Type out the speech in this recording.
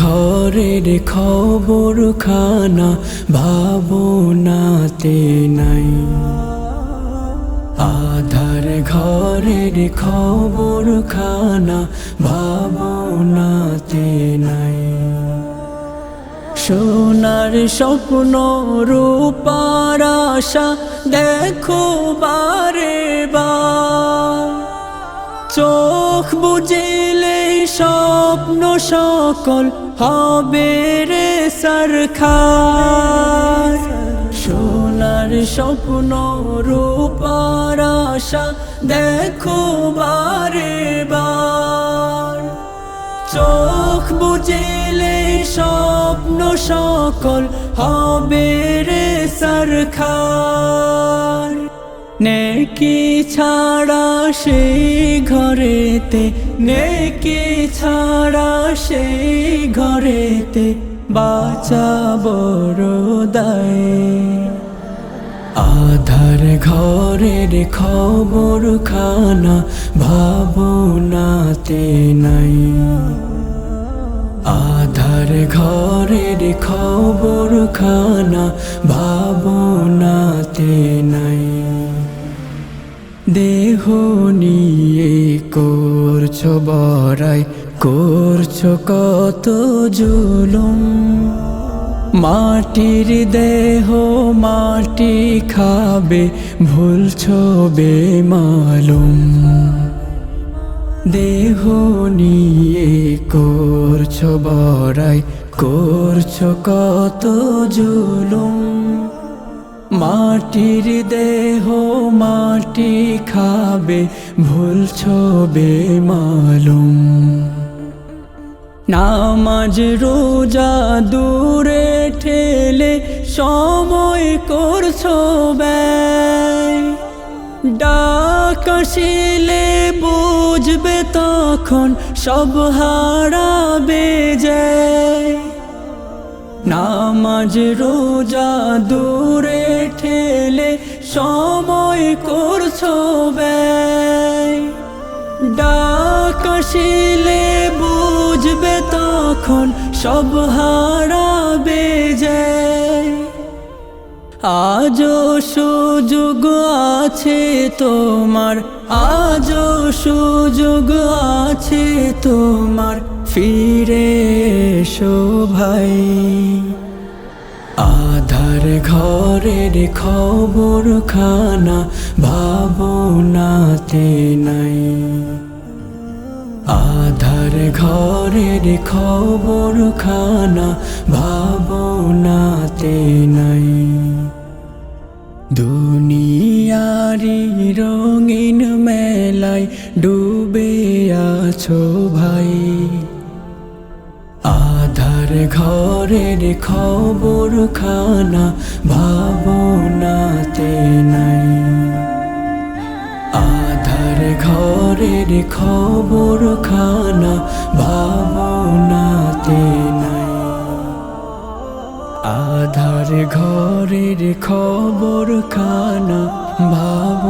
ঘরের খবর খানা ভাবনাতে নাই। আধার ঘরের খবর খানা ভাবনাতে নাই। সোনার স্বপ্ন রূপার আশা দেখো বারে বার, চোখ বুঝিলে স্বপ্ন সকল হবে রে সরখার। সোনার স্বপ্ন রূপার আশা দেখো বারে বার, চোখ বুঝিলে স্বপ্ন সকল হবে রে সরখার। নেকি ছাড়া সেই ঘরেতে, নেকি ছাড়া সেই ঘরেতে বাঁচা বড় দায়। আধার ঘরের খবর খানা ভাবনাতে নাই। আধার ঘরের খবর খানা ভাবনাতে নাই। দেহ নিয়ে করছো বড়াই, করছো কত জুলুম। মাটির দেহ মাটি খাবে, ভুলছো বেমালুম। দেহ নিয়ে করছো বড়াই, করছো কত জুলুম। মাটির দেহ মাটি খাবে, ভুলছো বেমালুম। নামাজ রোজা দূরে ঠেলে সময় করছো ব্যয়। ডাক আসিলে বুঝবে তখন সব হারাবে যায়। নামাজ রোজা দূরে ঠেলে সময় করছো ব্যয়। ডাক আসিলে বুঝবে তখন সব হারাবে যায়। আজও সুযোগ আছে তোমার, আজও সুযোগ আছে তোমার, ফিরে এসো ভাই। আধার ঘরের খবর খানা ভাবনাতে নাই। আধার ঘরের খবর খানা ভাবনাতে নাই। দুনিয়ারি রঙিন মেলায় ডুবে আছো ভাই। আধার ঘরের খবর খানা ভাবনাতে নাই। আধার ঘরের খবর খানা ভাবনাতে নাই। আধার ঘরের খবর খানা ভাব